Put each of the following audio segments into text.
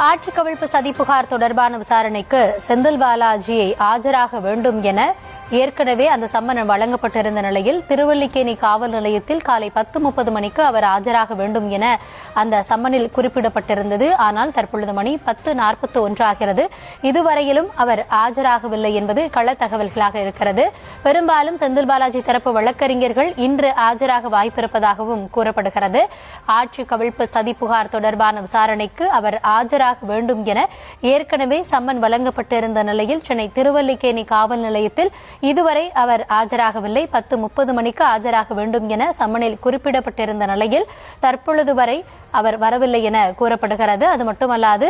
ஆட்சி கவிழ்ப்பு சதி புகார் தொடர்பான விசாரணைக்கு செந்தில் பாலாஜியை ஆஜராக வேண்டும் என ஏற்கனவே அந்த சம்மன் வழங்கப்பட்டிருந்த நிலையில் திருவல்லிக்கேணி காவல் நிலையத்தில் காலை 10:30 மணிக்கு அவர் ஆஜராக வேண்டும் என அந்த சம்மனில் குறிப்பிடப்பட்டிருந்தது. ஆனால் தற்பொழுது மணி 10:41 ஆகிறது. இதுவரையிலும் அவர் ஆஜராகவில்லை என்பது கள தகவல்களாக இருக்கிறது. பெரும்பாலும் செந்தில் பாலாஜி தரப்பு வழக்கறிஞர்கள் இன்று ஆஜராக வாய்ப்பிருப்பதாகவும் கூறப்படுகிறது. ஆட்சி கவிழ்ப்பு சதி புகார் தொடர்பான விசாரணைக்கு அவர் ஆஜராக வேண்டும் என ஏற்கனவே சம்மன் வழங்கப்பட்டிருந்த நிலையில் சென்னை திருவல்லிக்கேணி காவல் நிலையத்தில் இதுவரை அவர் ஆஜராகவில்லை. 10:30 மணிக்கு ஆஜராக வேண்டும் என சம்மனில் குறிப்பிடப்பட்டிருந்த நிலையில் தற்பொழுது வரை அவர் வரவில்லை என கூறப்படுகிறது. அது மட்டுமல்லாது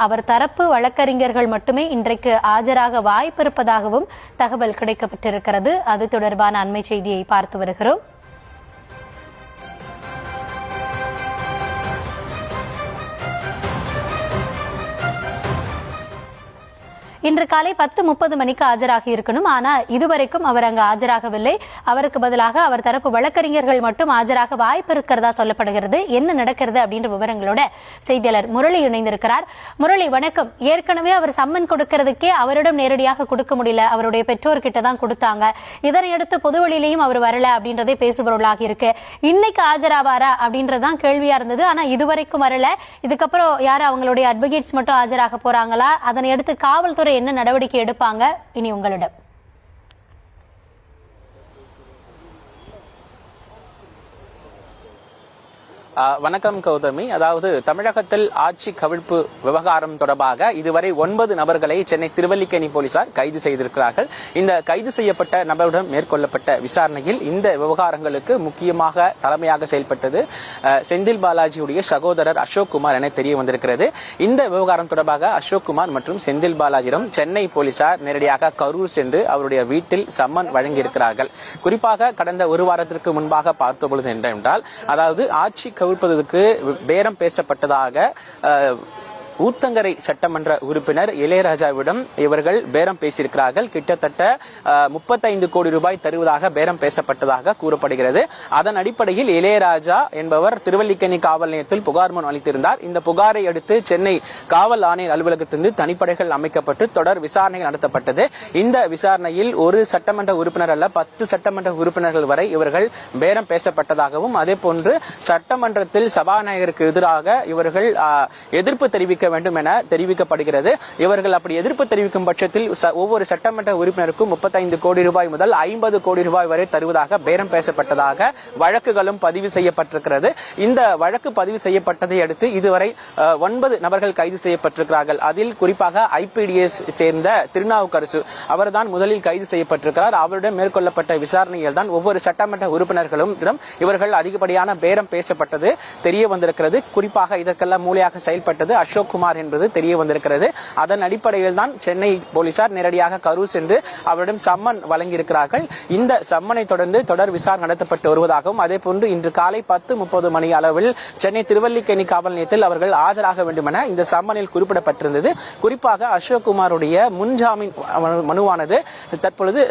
அவர் தரப்பு வழக்கறிஞர்கள் மட்டுமே இன்றைக்கு ஆஜராக வாய்ப்பிருப்பதாகவும் தகவல் கிடைக்கப்பட்டிருக்கிறது. அது தொடர்பான அண்மை செய்தியை பார்த்து வருகிறோம். இன்று காலை 10:30 மணிக்கு ஆஜராகி இருக்கணும். ஆனா இதுவரைக்கும் அவர் அங்கு ஆஜராகவில்லை. அவருக்கு பதிலாக அவர் தரப்பு வழக்கறிஞர்கள் மட்டும் ஆஜராக வாய்ப்பு இருக்கிறதா சொல்லப்படுகிறது. என்ன நடக்கிறது அப்படின்ற விவரங்களோட செய்தியாளர் முரளி இணைந்திருக்கிறார். முரளி, வணக்கம். ஏற்கனவே அவர் சம்மன் கொடுக்கறதுக்கே அவரிடம் நேரடியாக கொடுக்க முடியல, அவருடைய பெற்றோர்கிட்ட தான் கொடுத்தாங்க. இதனையடுத்து பொதுவெளியிலையும் அவர் வரல அப்படின்றதே பேசுபொருளாகி இருக்கு. இன்னைக்கு ஆஜராவாரா அப்படின்றதான் கேள்வியா இருந்தது. ஆனா இதுவரைக்கும் வரல. இதுக்கப்புறம் யாரு அவங்களுடைய அட்வொகேட்ஸ் மட்டும் ஆஜராக போறாங்களா? அதனை அடுத்து காவல்துறை என்ன நடவடிக்கை எடுப்பாங்க? இனி உங்களிடம். வணக்கம் கௌதமி. அதாவது தமிழகத்தில் ஆட்சி கவிழ்ப்பு விவகாரம் தொடர்பாக இதுவரை 9 நபர்களை சென்னை திருவல்லிக்கேணி போலீசார் கைது செய்திருக்கிறார்கள். இந்த கைது செய்யப்பட்ட நபருடன் மேற்கொள்ளப்பட்ட விசாரணையில் இந்த விவகாரங்களுக்கு முக்கியமாக தலைமையாக செயல்பட்டது செந்தில் பாலாஜியுடைய சகோதரர் அசோக் குமார் என தெரிய வந்திருக்கிறது. இந்த விவகாரம் தொடர்பாக அசோக் குமார் மற்றும் செந்தில் பாலாஜியிடம் சென்னை போலீசார் நேரடியாக கரூர் சென்று அவருடைய வீட்டில் சம்மன் வழங்கியிருக்கிறார்கள். குறிப்பாக கடந்த ஒரு வாரத்திற்கு முன்பாக பார்த்தபொழுது என்னவென்றால், அதாவது ஆட்சி கவிழ்ப்பதற்கு பேரம் பேசப்பட்டதாக ஊத்தங்கரை சட்டமன்ற உறுப்பினர் இளையராஜாவிடம் இவர்கள் பேரம் பேசியிருக்கிறார்கள். கிட்டத்தட்ட 35 கோடி ரூபாய் தருவதாக பேரம் பேசப்பட்டதாக கூறப்படுகிறது. அதன் அடிப்படையில் இளையராஜா என்பவர் திருவல்லிக்கேணி காவல் நிலையத்தில் புகார் மனு அளித்திருந்தார். இந்த புகாரை அடுத்து சென்னை காவல் ஆணையர் அலுவலகத்திலிருந்து தனிப்படைகள் அமைக்கப்பட்டு தொடர் விசாரணை நடத்தப்பட்டது. இந்த விசாரணையில் ஒரு சட்டமன்ற உறுப்பினர் அல்ல 10 சட்டமன்ற உறுப்பினர்கள் வரை இவர்கள் பேரம் பேசப்பட்டதாகவும், அதே போன்று சட்டமன்றத்தில் சபாநாயகருக்கு எதிராக இவர்கள் எதிர்ப்பு தெரிவிக்க வேண்டும் என தெரிவிக்கப்படுகிறது. இவர்கள் அப்படி எதிர்ப்பு தெரிவிக்கும் பட்சத்தில் ஒவ்வொரு சட்டமன்ற உறுப்பினருக்கும் 35 கோடி ரூபாய் முதல் 50 கோடி ரூபாய் வரை தருவதாக பேரம் பேசப்பட்டதாக வழக்குகளும் பதிவு செய்யப்பட்டிருக்கிறது. இந்த வழக்கு பதிவு செய்யப்பட்டதை அடுத்து இதுவரை 9 நபர்கள் கைது செய்யப்பட்டிருக்கிறார்கள். அதில் குறிப்பாக ஐபிடிஎஸ் சேர்ந்த திருநாவுக்கரசு அவர்தான் முதலில் கைது செய்யப்பட்டிருக்கிறார். அவருடன் மேற்கொள்ளப்பட்ட விசாரணையில் தான் ஒவ்வொரு சட்டமன்ற உறுப்பினர்களும் இவர்கள் அதிகப்படியான பேரம் பேசப்பட்டது தெரிய வந்திருக்கிறது. குறிப்பாக இதற்கெல்லாம் மூளையாக செயல்பட்டது அசோக் குமார் என்பது தெரிய வந்திருக்கிறது. அதன் அடிப்படையில் தான் சென்னை போலீசார் நேரடியாக கரூர் சென்று அவரிடம் சம்மன் வழங்கியிருக்கிறார்கள். இந்த சம்மனை தொடர்ந்து தொடர் விசாரணை நடத்தப்பட்டு வருவதாகவும், அதே போன்று இன்று காலை 10:30 மணி அளவில் சென்னை திருவல்லிக்கேணி காவல் நிலையத்தில் அவர்கள் ஆஜராக வேண்டும் என இந்த சம்மனில் குறிப்பிடப்பட்டிருந்தது. குறிப்பாக அசோக் குமாருடைய முன்ஜாமீன் மனுவானது தற்பொழுது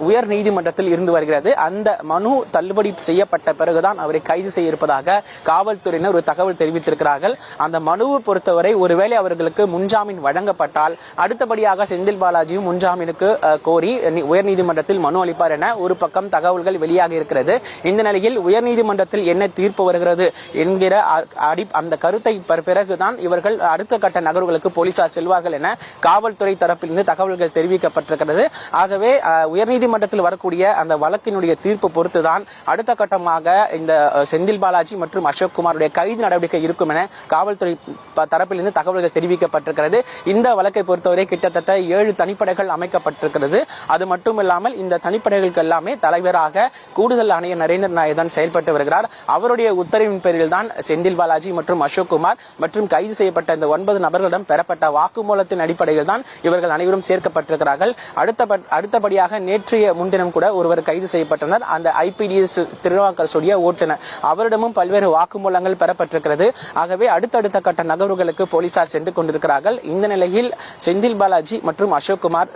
உயர் நீதிமன்றத்தில் இருந்து வருகிறது. அந்த மனு தள்ளுபடி செய்யப்பட்ட பிறகுதான் அவரை கைது செய்ய இருப்பதாக காவல்துறையினர் ஒரு தகவல் தெரிவித்திருக்கிறார்கள். அந்த மனுவை பொறுத்தவரை ஒருவேளை அவர்களுக்கு முன்ஜாமீன் வழங்கப்பட்டால் அடுத்தபடியாக செந்தில் பாலாஜியும் முன்ஜாமீனுக்கு கோரி உயர்நீதிமன்றத்தில் மனு அளிப்பார் என ஒரு பக்கம் தகவல்கள் வெளியாக இருக்கிறது. இந்த நிலையில் உயர்நீதிமன்றத்தில் என்ன தீர்ப்பு வருகிறது என்கிற அந்த கருத்தை பிறகுதான் இவர்கள் அடுத்த கட்ட நகர்வுகளுக்கு போலீசார் செல்வார்கள் என காவல்துறை தரப்பிலிருந்து தகவல்கள் தெரிவிக்கப்பட்டிருக்கிறது. ஆகவே உயர்நீதிமன்றத்தில் வரக்கூடிய அந்த வழக்கினுடைய தீர்ப்பு பொறுத்துதான் அடுத்த கட்டமாக இந்த செந்தில் பாலாஜி மற்றும் அசோக் குமாருடைய கைது நடவடிக்கை இருக்கும் என காவல்துறை தரப்பிலிருந்து தகவல்கள் தெரிவிக்கப்பட்டிருக்கிறது. இந்த வழக்கை பொறுத்தவரை கிட்டத்தட்ட 7 தனிப்படைகள் அமைக்கப்பட்டிருக்கிறது. அது மட்டுமில்லாமல் இந்த தனிப்படைகளுக்கு எல்லாமே தலைவராக கூடுதல் ஆணையர் நரேந்திர நாயர் தான் செயல்பட்டு வருகிறார். அவருடைய உத்தரவின் பேரில் தான் செந்தில் பாலாஜி மற்றும் அசோக் குமார் மற்றும் கைது செய்யப்பட்ட இந்த 9 நபர்களிடம் பெறப்பட்ட வாக்குமூலத்தின் அடிப்படையில் தான் இவர்கள் அனைவரும் சேர்க்கப்பட்டிருக்கிறார்கள். அடுத்தபடியாக நேற்றைய முன்தினம் கூட ஒருவர் கைது செய்யப்பட்டனர். அந்த ஐபிடிஎஸ் திருநாவுக்கரசுடைய ஓட்டுநர் அவரிடமும் பல்வேறு வாக்குமூலங்கள் பெறப்பட்டிருக்கிறது. ஆகவே அடுத்தடுத்த கட்ட நகர்வுகளுக்கு போலீசார் சென்று கொண்டிருக்கிறார்கள். இந்த நிலையில் செந்தில் பாலாஜி மற்றும் அசோக்குமார்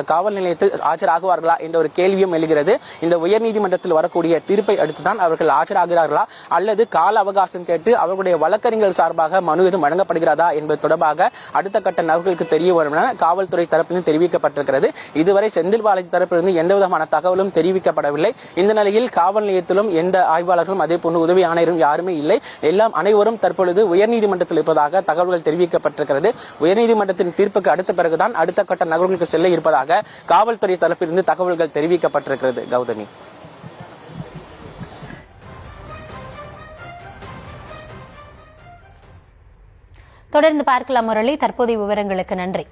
காவல் நிலையத்தில் ஆஜராகுவார்களா என்ற ஒரு கேள்வியும் எழுகிறது. இந்த உயர்நீதிமன்றத்தில் வரக்கூடிய தீர்ப்பை அடுத்துதான் அவர்கள் ஆஜராகிறார்களா அல்லது கால அவகாசம் கேட்டு அவர்களுடைய வழக்கறிஞர்கள் சார்பாக மனு எதுவும் வழங்கப்படுகிறதா என்பது தொடர்பாக அடுத்த கட்ட நபர்களுக்கு தெரிய வரும் என காவல்துறை தரப்பிலிருந்து தெரிவிக்கப்பட்டிருக்கிறது. இதுவரை செந்தில் பாலாஜி தரப்பிலிருந்து எந்த விதமான தகவலும் தெரிவிக்கப்படவில்லை. இந்த நிலையில் காவல் நிலையத்திலும் எந்த ஆய்வாளர்களும் அதே போன்று உதவி ஆணையரும் யாருமே இல்லை. அனைவரும் தற்பொழுது உயர்நீதிமன்றத்தில் இருப்பதாக தகவல்கள் தெரிவிக்கப்பட்டிருக்கிறது. உயர்நீதிமன்றத்தின் தீர்ப்புக்கு அடுத்த பிறகுதான் அடுத்த கட்ட நகர்களுக்கு செல்ல இருப்பதாக காவல்துறை தரப்பிலிருந்து தகவல்கள் தெரிவிக்கப்பட்டிருக்கிறது. கௌதமி, தொடர்ந்து பார்க்கலாம் முரளி. தற்போதைய விவரங்களுக்கு நன்றி.